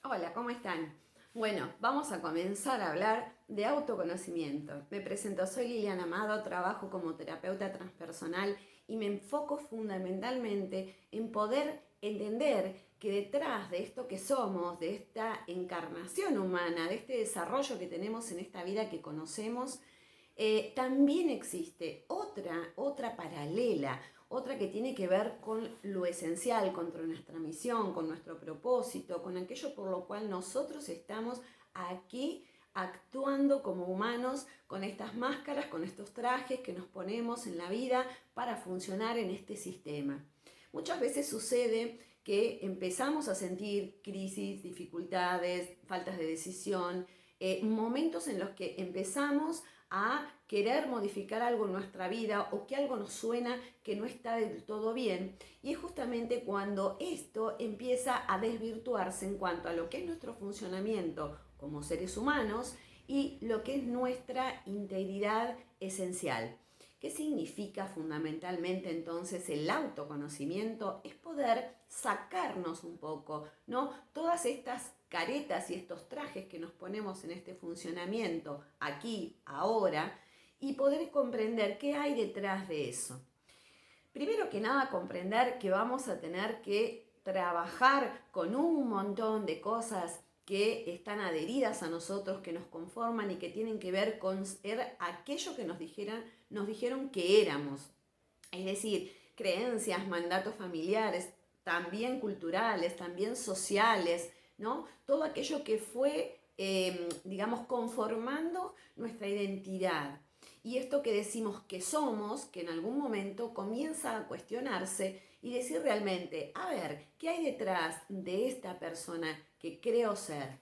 Hola, ¿cómo están? Bueno, vamos a comenzar a hablar de autoconocimiento. Me presento, soy Liliana Amado, trabajo como terapeuta transpersonal y me enfoco fundamentalmente en poder entender que detrás de esto que somos, de esta encarnación humana, de este desarrollo que tenemos en esta vida que conocemos, también existe otra paralela, otra que tiene que ver con lo esencial, con nuestra misión, con nuestro propósito, con aquello por lo cual nosotros estamos aquí actuando como humanos con estas máscaras, con estos trajes que nos ponemos en la vida para funcionar en este sistema. Muchas veces sucede que empezamos a sentir crisis, dificultades, faltas de decisión, momentos en los que empezamos a querer modificar algo en nuestra vida o que algo nos suena que no está del todo bien. Y es justamente cuando esto empieza a desvirtuarse en cuanto a lo que es nuestro funcionamiento como seres humanos y lo que es nuestra integridad esencial. ¿Qué significa fundamentalmente entonces el autoconocimiento? Es poder sacarnos un poco, ¿no? Todas estas caretas y estos trajes que nos ponemos en este funcionamiento aquí, ahora, y poder comprender qué hay detrás de eso. Primero que nada, comprender que vamos a tener que trabajar con un montón de cosas que están adheridas a nosotros, que nos conforman y que tienen que ver con ser aquello que nos dijeron que éramos. Es decir, creencias, mandatos familiares, también culturales, también sociales, ¿no? Todo aquello que fue, digamos, conformando nuestra identidad. Y esto que decimos que somos, que en algún momento comienza a cuestionarse y decir realmente, a ver, ¿qué hay detrás de esta persona que creo ser?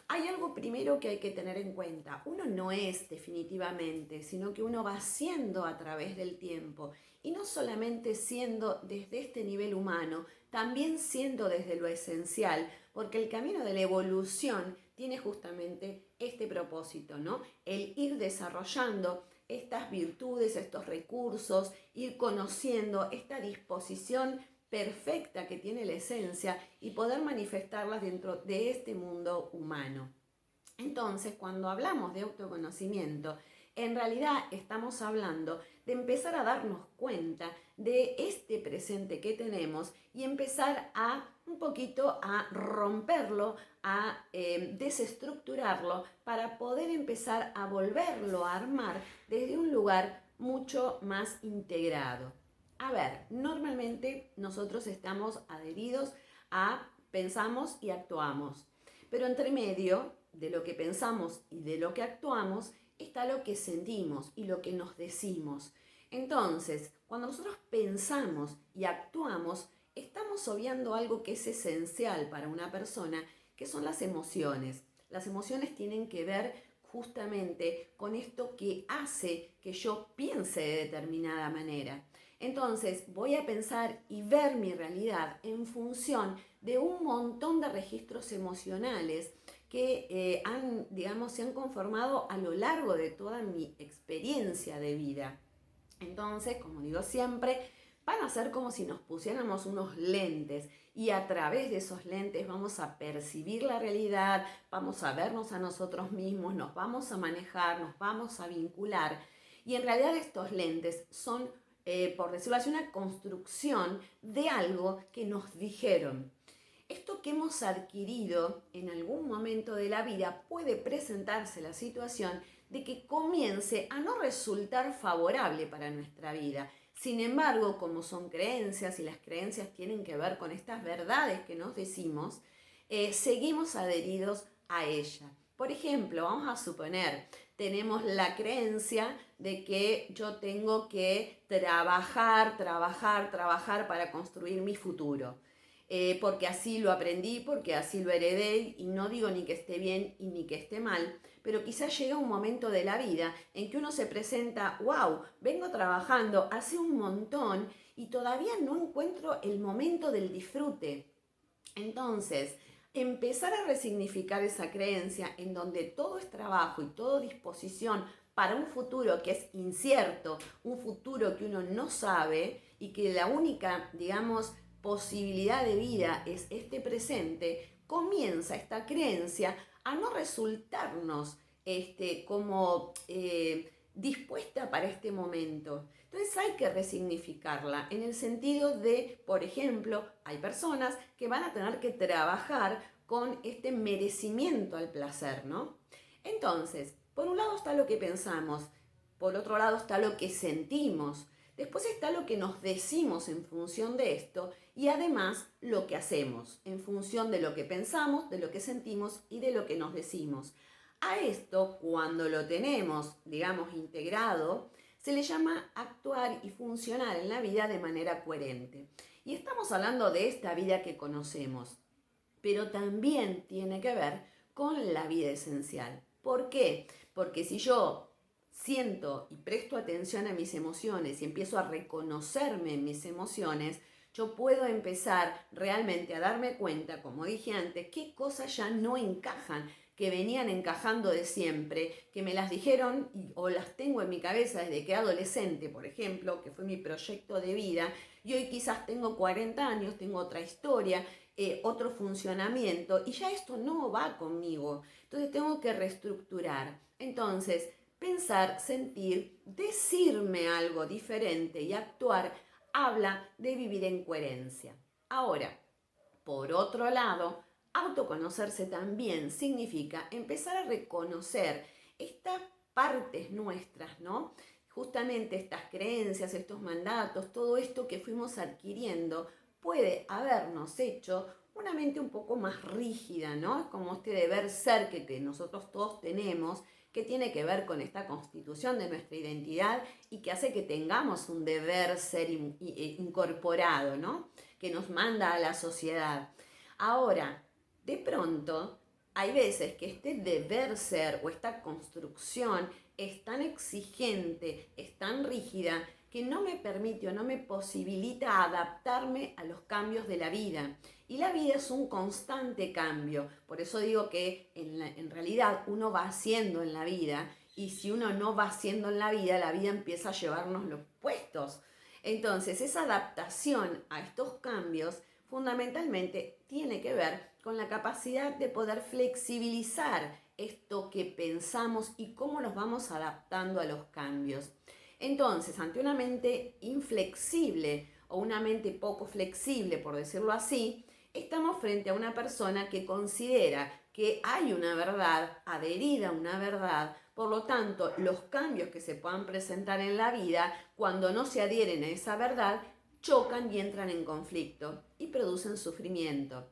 Hay algo primero que hay que tener en cuenta. Uno no es definitivamente, sino que uno va siendo a través del tiempo. Y no solamente siendo desde este nivel humano, también siendo desde lo esencial, porque el camino de la evolución tiene justamente este propósito, ¿no? El ir desarrollando estas virtudes, estos recursos, ir conociendo esta disposición perfecta que tiene la esencia y poder manifestarlas dentro de este mundo humano. Entonces, cuando hablamos de autoconocimiento, en realidad estamos hablando de empezar a darnos cuenta de este presente que tenemos y empezar a un poquito a romperlo, a desestructurarlo para poder empezar a volverlo a armar desde un lugar mucho más integrado. A ver, normalmente nosotros estamos adheridos a pensamos y actuamos, pero entre medio de lo que pensamos y de lo que actuamos está lo que sentimos y lo que nos decimos. Entonces, cuando nosotros pensamos y actuamos, estamos obviando algo que es esencial para una persona, que son las emociones. Las emociones tienen que ver justamente con esto que hace que yo piense de determinada manera. Entonces voy a pensar y ver mi realidad en función de un montón de registros emocionales que se han conformado a lo largo de toda mi experiencia de vida. Entonces, como digo siempre, van a ser como si nos pusiéramos unos lentes y a través de esos lentes vamos a percibir la realidad, vamos a vernos a nosotros mismos, nos vamos a manejar, nos vamos a vincular. Y en realidad estos lentes son, por decirlo así, una construcción de algo que nos dijeron. Esto que hemos adquirido en algún momento de la vida puede presentarse la situación de que comience a no resultar favorable para nuestra vida. Sin embargo, como son creencias y las creencias tienen que ver con estas verdades que nos decimos, seguimos adheridos a ella. Por ejemplo, vamos a suponer, tenemos la creencia de que yo tengo que trabajar para construir mi futuro. Porque así lo aprendí, porque así lo heredé, y no digo ni que esté bien y ni que esté mal, pero quizás llega un momento de la vida en que uno se presenta, wow, vengo trabajando hace un montón y todavía no encuentro el momento del disfrute. Entonces, empezar a resignificar esa creencia en donde todo es trabajo y todo disposición para un futuro que es incierto, un futuro que uno no sabe y que la única, digamos, posibilidad de vida es este presente, comienza esta creencia a no resultarnos como dispuesta para este momento. Entonces hay que resignificarla en el sentido de, por ejemplo, hay personas que van a tener que trabajar con este merecimiento al placer, ¿no? Entonces, por un lado está lo que pensamos, por otro lado está lo que sentimos, después está lo que nos decimos en función de esto y además lo que hacemos en función de lo que pensamos, de lo que sentimos y de lo que nos decimos. A esto, cuando lo tenemos, digamos, integrado, se le llama actuar y funcionar en la vida de manera coherente. Y estamos hablando de esta vida que conocemos, pero también tiene que ver con la vida esencial. ¿Por qué? Porque si yo siento y presto atención a mis emociones y empiezo a reconocerme en mis emociones, yo puedo empezar realmente a darme cuenta, como dije antes, qué cosas ya no encajan, que venían encajando de siempre, que me las dijeron o las tengo en mi cabeza desde que era adolescente, por ejemplo, que fue mi proyecto de vida, y hoy quizás tengo 40 años, tengo otra historia, otro funcionamiento, y ya esto no va conmigo. Entonces tengo que reestructurar. Entonces, pensar, sentir, decirme algo diferente y actuar habla de vivir en coherencia. Ahora, por otro lado, autoconocerse también significa empezar a reconocer estas partes nuestras, ¿no? Justamente estas creencias, estos mandatos, todo esto que fuimos adquiriendo puede habernos hecho una mente un poco más rígida, ¿no? Es como este deber ser que nosotros todos tenemos, que tiene que ver con esta constitución de nuestra identidad y que hace que tengamos un deber ser incorporado, ¿no? Que nos manda a la sociedad. Ahora, de pronto, hay veces que este deber ser o esta construcción es tan exigente, es tan rígida, que no me permite o no me posibilita adaptarme a los cambios de la vida. Y la vida es un constante cambio. Por eso digo que en realidad uno va haciendo en la vida, y si uno no va haciendo en la vida empieza a llevarnos los puestos. Entonces, esa adaptación a estos cambios fundamentalmente tiene que ver con la capacidad de poder flexibilizar esto que pensamos y cómo nos vamos adaptando a los cambios. Entonces, ante una mente inflexible o una mente poco flexible, por decirlo así, estamos frente a una persona que considera que hay una verdad, adherida a una verdad, por lo tanto, los cambios que se puedan presentar en la vida, cuando no se adhieren a esa verdad, chocan y entran en conflicto y producen sufrimiento.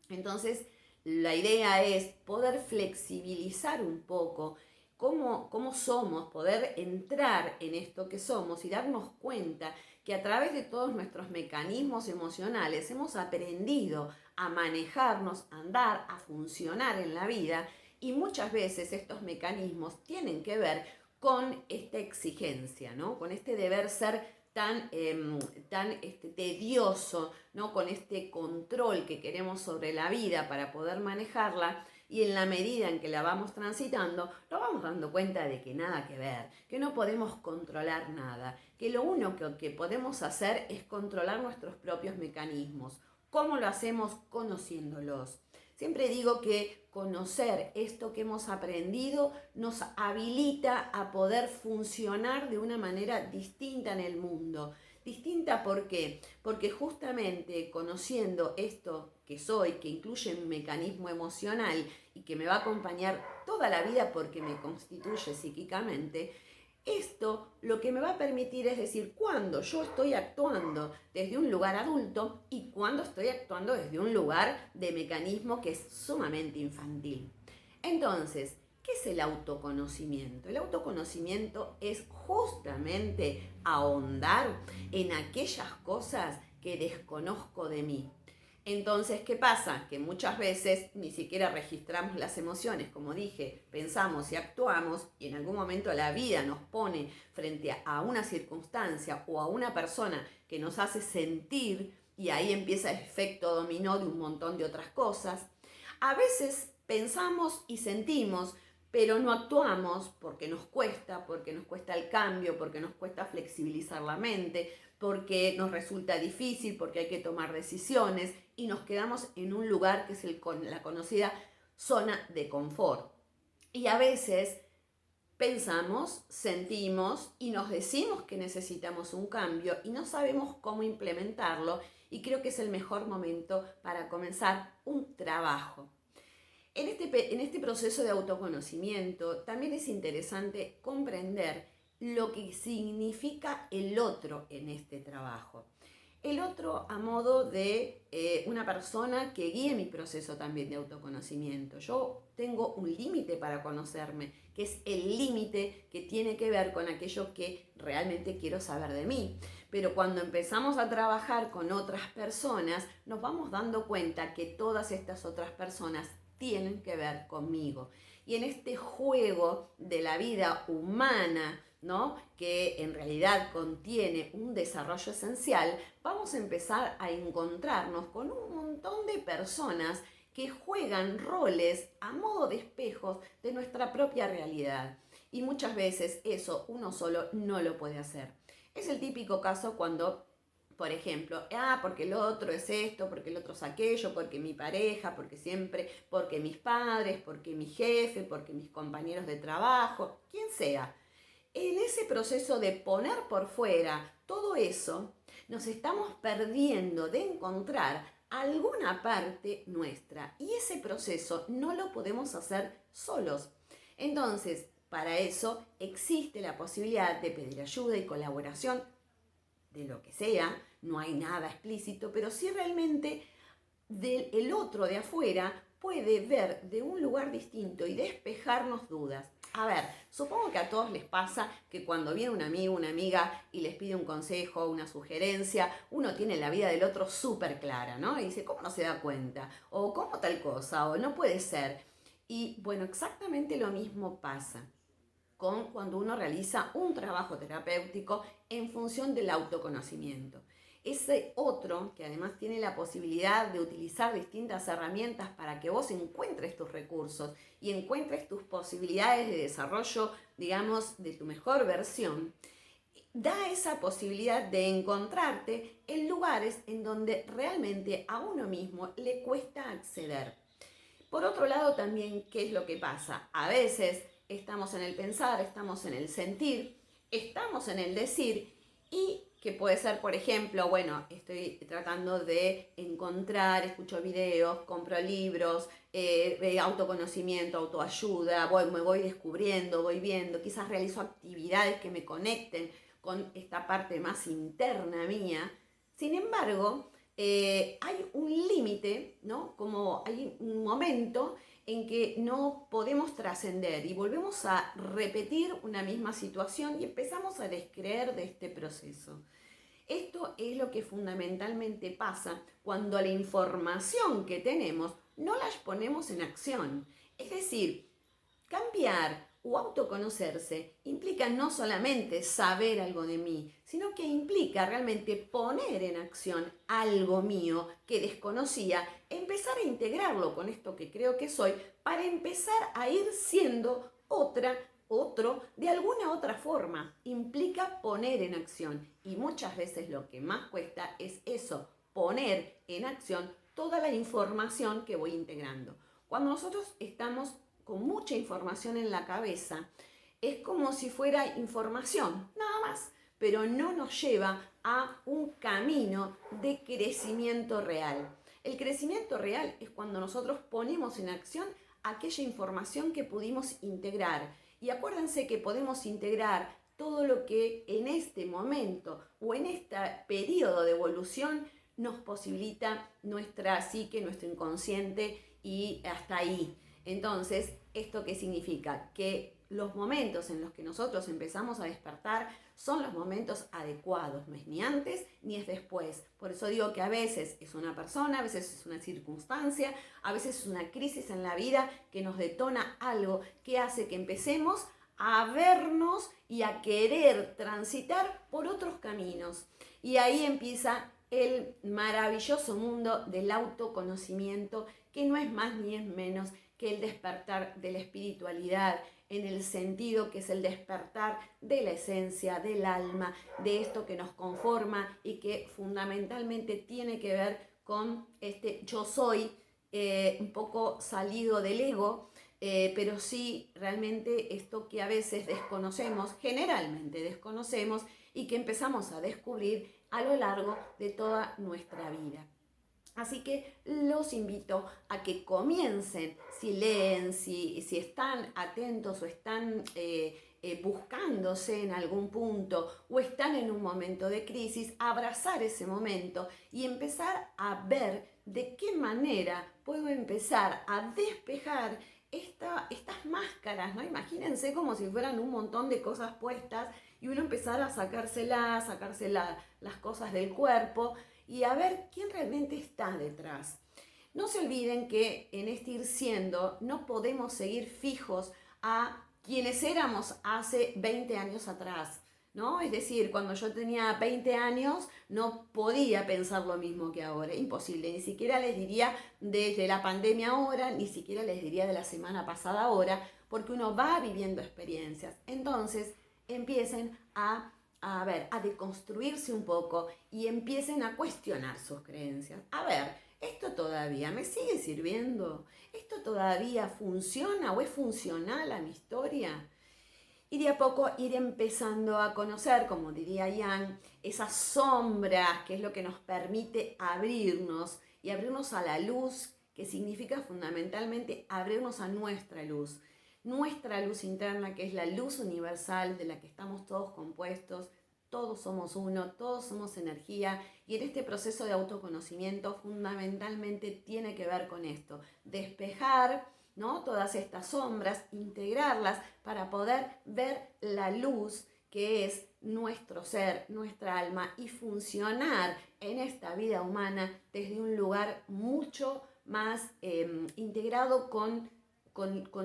Entonces, la idea es poder flexibilizar un poco cómo somos, poder entrar en esto que somos y darnos cuenta que a través de todos nuestros mecanismos emocionales hemos aprendido a manejarnos, a andar, a funcionar en la vida, y muchas veces estos mecanismos tienen que ver con esta exigencia, ¿no? Con este deber ser tan tedioso, ¿no? Con este control que queremos sobre la vida para poder manejarla, y en la medida en que la vamos transitando, nos vamos dando cuenta de que nada que ver, que no podemos controlar nada, que lo único que podemos hacer es controlar nuestros propios mecanismos. ¿Cómo lo hacemos? Conociéndolos. Siempre digo que conocer esto que hemos aprendido nos habilita a poder funcionar de una manera distinta en el mundo. Distinta, ¿por qué? Porque justamente conociendo esto que soy, que incluye un mecanismo emocional y que me va a acompañar toda la vida porque me constituye psíquicamente, esto lo que me va a permitir es decir cuándo yo estoy actuando desde un lugar adulto y cuándo estoy actuando desde un lugar de mecanismo que es sumamente infantil. Entonces, ¿qué es el autoconocimiento? El autoconocimiento es justamente ahondar en aquellas cosas que desconozco de mí. Entonces, ¿qué pasa? Que muchas veces ni siquiera registramos las emociones, como dije, pensamos y actuamos, y en algún momento la vida nos pone frente a una circunstancia o a una persona que nos hace sentir, y ahí empieza el efecto dominó de un montón de otras cosas. A veces pensamos y sentimos, pero no actuamos porque nos cuesta el cambio, porque nos cuesta flexibilizar la mente, porque nos resulta difícil, porque hay que tomar decisiones y nos quedamos en un lugar que es la conocida zona de confort. Y a veces pensamos, sentimos y nos decimos que necesitamos un cambio y no sabemos cómo implementarlo, y creo que es el mejor momento para comenzar un trabajo. En este proceso de autoconocimiento también es interesante comprender lo que significa el otro en este trabajo. El otro a modo de una persona que guíe mi proceso también de autoconocimiento. Yo tengo un límite para conocerme, que es el límite que tiene que ver con aquello que realmente quiero saber de mí. Pero cuando empezamos a trabajar con otras personas, nos vamos dando cuenta que todas estas otras personas tienen que ver conmigo. Y en este juego de la vida humana, ¿no?, que en realidad contiene un desarrollo esencial, vamos a empezar a encontrarnos con un montón de personas que juegan roles a modo de espejos de nuestra propia realidad. Y muchas veces eso uno solo no lo puede hacer. Es el típico caso cuando, por ejemplo, porque el otro es esto, porque el otro es aquello, porque mi pareja, porque mis padres, porque mi jefe, porque mis compañeros de trabajo, quien sea. En ese proceso de poner por fuera todo eso, nos estamos perdiendo de encontrar alguna parte nuestra, y ese proceso no lo podemos hacer solos. Entonces, para eso existe la posibilidad de pedir ayuda y colaboración de lo que sea, no hay nada explícito, pero sí realmente el otro de afuera puede ver de un lugar distinto y despejarnos dudas. A ver, supongo que a todos les pasa que cuando viene un amigo, una amiga y les pide un consejo, una sugerencia, uno tiene la vida del otro súper clara, ¿no? Y dice, ¿cómo no se da cuenta? O ¿cómo tal cosa? O no puede ser. Y bueno, exactamente lo mismo pasa con cuando uno realiza un trabajo terapéutico en función del autoconocimiento. Ese otro, que además tiene la posibilidad de utilizar distintas herramientas para que vos encuentres tus recursos y encuentres tus posibilidades de desarrollo, digamos, de tu mejor versión, da esa posibilidad de encontrarte en lugares en donde realmente a uno mismo le cuesta acceder. Por otro lado también, ¿qué es lo que pasa? A veces estamos en el pensar, estamos en el sentir, estamos en el decir, y que puede ser, por ejemplo, bueno, estoy tratando de encontrar, escucho videos, compro libros, autoconocimiento, autoayuda, me voy descubriendo, voy viendo, quizás realizo actividades que me conecten con esta parte más interna mía. Sin embargo, hay un límite, ¿no? Como hay un momento en que no podemos trascender y volvemos a repetir una misma situación y empezamos a descreer de este proceso. Esto es lo que fundamentalmente pasa cuando la información que tenemos no la ponemos en acción. Es decir, cambiar o autoconocerse implica no solamente saber algo de mí, sino que implica realmente poner en acción algo mío que desconocía, empezar a integrarlo con esto que creo que soy, para empezar a ir siendo otro de alguna otra forma. Implica poner en acción, y muchas veces lo que más cuesta es eso, poner en acción toda la información que voy integrando. Cuando nosotros estamos con mucha información en la cabeza, es como si fuera información, nada más, pero no nos lleva a un camino de crecimiento real. El crecimiento real es cuando nosotros ponemos en acción aquella información que pudimos integrar. Y acuérdense que podemos integrar todo lo que en este momento o en este periodo de evolución nos posibilita nuestra psique, nuestro inconsciente, y hasta ahí. Entonces, ¿esto qué significa? Que los momentos en los que nosotros empezamos a despertar son los momentos adecuados, no es ni antes ni es después. Por eso digo que a veces es una persona, a veces es una circunstancia, a veces es una crisis en la vida que nos detona algo que hace que empecemos a vernos y a querer transitar por otros caminos. Y ahí empieza el maravilloso mundo del autoconocimiento, que no es más ni es menos que el despertar de la espiritualidad, en el sentido que es el despertar de la esencia, del alma, de esto que nos conforma y que fundamentalmente tiene que ver con este yo soy, un poco salido del ego, pero sí realmente esto que a veces desconocemos, generalmente desconocemos, y que empezamos a descubrir a lo largo de toda nuestra vida. Así que los invito a que comiencen, si leen, si están atentos o están buscándose en algún punto o están en un momento de crisis, abrazar ese momento y empezar a ver de qué manera puedo empezar a despejar estas máscaras, ¿no? Imagínense como si fueran un montón de cosas puestas y uno empezar a sacarse las cosas del cuerpo y a ver quién realmente está detrás. No se olviden que en este ir siendo no podemos seguir fijos a quienes éramos hace 20 años atrás, ¿no? Es decir, cuando yo tenía 20 años no podía pensar lo mismo que ahora, imposible, ni siquiera les diría desde la pandemia ahora, ni siquiera les diría de la semana pasada ahora, porque uno va viviendo experiencias. Entonces, empiecen a deconstruirse un poco y empiecen a cuestionar sus creencias. A ver, ¿esto todavía me sigue sirviendo? ¿Esto todavía funciona o es funcional a mi historia? Y de a poco ir empezando a conocer, como diría Yang, esas sombras, que es lo que nos permite abrirnos y abrirnos a la luz, que significa fundamentalmente abrirnos a nuestra luz interna, que es la luz universal de la que estamos todos compuestos. Todos somos uno, todos somos energía, y en este proceso de autoconocimiento fundamentalmente tiene que ver con esto, despejar, ¿no?, todas estas sombras, integrarlas para poder ver la luz que es nuestro ser, nuestra alma, y funcionar en esta vida humana desde un lugar mucho más integrado con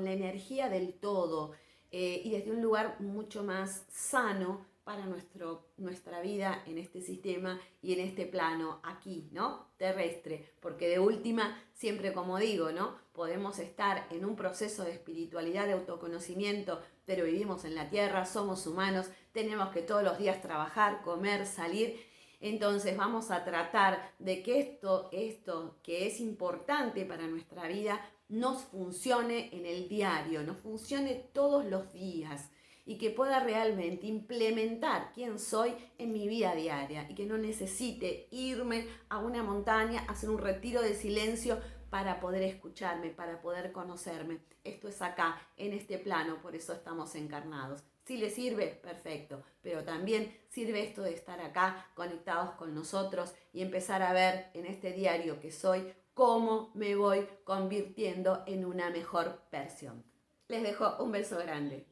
la energía del todo, y desde un lugar mucho más sano para nuestra vida en este sistema y en este plano aquí, ¿no?, terrestre, porque de última, siempre como digo, ¿no?, podemos estar en un proceso de espiritualidad, de autoconocimiento, pero vivimos en la tierra, somos humanos, tenemos que todos los días trabajar, comer, salir. Entonces vamos a tratar de que esto que es importante para nuestra vida nos funcione en el diario, nos funcione todos los días, y que pueda realmente implementar quién soy en mi vida diaria y que no necesite irme a una montaña, hacer un retiro de silencio para poder escucharme, para poder conocerme. Esto es acá, en este plano, por eso estamos encarnados. Si les sirve, perfecto, pero también sirve esto de estar acá conectados con nosotros y empezar a ver en este diario que soy cómo me voy convirtiendo en una mejor versión. Les dejo un beso grande.